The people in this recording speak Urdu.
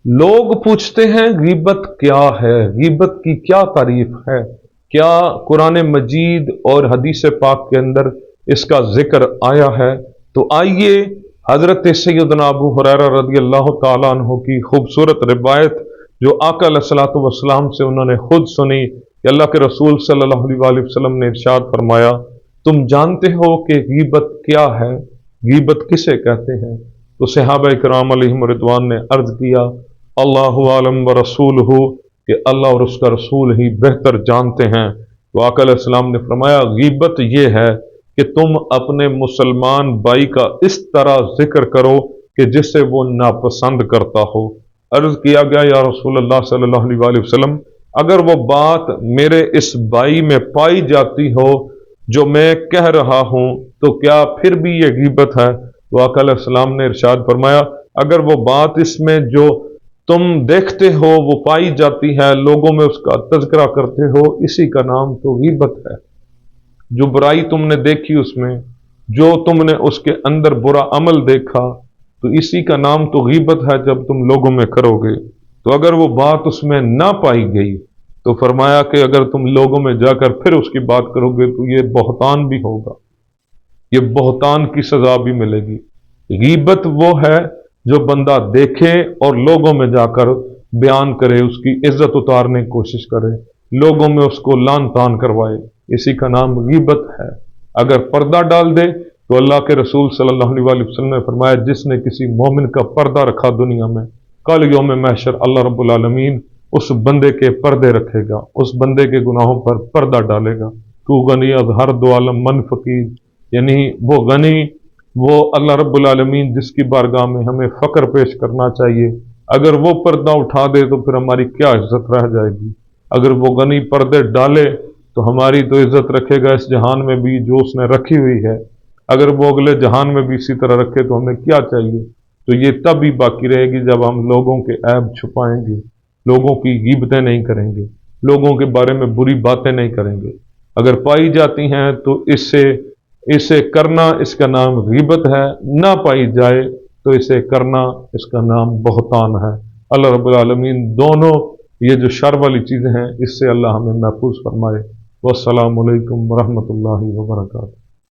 لوگ پوچھتے ہیں غیبت کیا ہے، غیبت کی کیا تعریف ہے، کیا قرآن مجید اور حدیث پاک کے اندر اس کا ذکر آیا ہے؟ تو آئیے حضرت سیدنا ابو ہریرہ رضی اللہ تعالیٰ عنہ کی خوبصورت روایت جو آقا علیہ الصلوۃ والسلام سے انہوں نے خود سنی کہ اللہ کے رسول صلی اللہ علیہ وآلہ وسلم نے ارشاد فرمایا، تم جانتے ہو کہ غیبت کیا ہے، غیبت کسے کہتے ہیں؟ تو صحابہ کرام علیہم رضوان نے عرض کیا، اللہ عالم و رسول ہو، کہ اللہ اور اس کا رسول ہی بہتر جانتے ہیں۔ تو آقا علیہ السلام نے فرمایا غیبت یہ ہے کہ تم اپنے مسلمان بھائی کا اس طرح ذکر کرو کہ جس سے وہ ناپسند کرتا ہو۔ عرض کیا گیا یا رسول اللہ صلی اللہ علیہ وآلہ وسلم، اگر وہ بات میرے اس بھائی میں پائی جاتی ہو جو میں کہہ رہا ہوں تو کیا پھر بھی یہ غیبت ہے؟ تو آقا علیہ السلام نے ارشاد فرمایا اگر وہ بات اس میں جو تم دیکھتے ہو وہ پائی جاتی ہے، لوگوں میں اس کا تذکرہ کرتے ہو، اسی کا نام تو غیبت ہے۔ جو برائی تم نے دیکھی اس میں، جو تم نے اس کے اندر برا عمل دیکھا، تو اسی کا نام تو غیبت ہے جب تم لوگوں میں کرو گے۔ تو اگر وہ بات اس میں نہ پائی گئی تو فرمایا کہ اگر تم لوگوں میں جا کر پھر اس کی بات کرو گے تو یہ بہتان بھی ہوگا، یہ بہتان کی سزا بھی ملے گی۔ غیبت وہ ہے جو بندہ دیکھے اور لوگوں میں جا کر بیان کرے، اس کی عزت اتارنے کی کوشش کرے، لوگوں میں اس کو لان تان کروائے، اسی کا نام غیبت ہے۔ اگر پردہ ڈال دے تو اللہ کے رسول صلی اللہ علیہ وآلہ وسلم نے فرمایا جس نے کسی مومن کا پردہ رکھا دنیا میں، کل یوم محشر اللہ رب العالمین اس بندے کے پردے رکھے گا، اس بندے کے گناہوں پر پردہ ڈالے گا۔ تو غنی از ہر دو عالم من فقیر، یعنی وہ غنی، وہ اللہ رب العالمین جس کی بارگاہ میں ہمیں فقر پیش کرنا چاہیے، اگر وہ پردہ اٹھا دے تو پھر ہماری کیا عزت رہ جائے گی؟ اگر وہ غنی پردے ڈالے تو ہماری تو عزت رکھے گا اس جہان میں بھی جو اس نے رکھی ہوئی ہے، اگر وہ اگلے جہان میں بھی اسی طرح رکھے تو ہمیں کیا چاہیے؟ تو یہ تب ہی باقی رہے گی جب ہم لوگوں کے عیب چھپائیں گے، لوگوں کی غیبتیں نہیں کریں گے، لوگوں کے بارے میں بری باتیں نہیں کریں گے۔ اگر پائی جاتی ہیں تو اسے کرنا اس کا نام غیبت ہے، نہ پائی جائے تو اسے کرنا اس کا نام بہتان ہے۔ اللہ رب العالمین دونوں یہ جو شر والی چیزیں ہیں اس سے اللہ ہمیں محفوظ فرمائے۔ والسلام علیکم ورحمۃ اللہ وبرکاتہ۔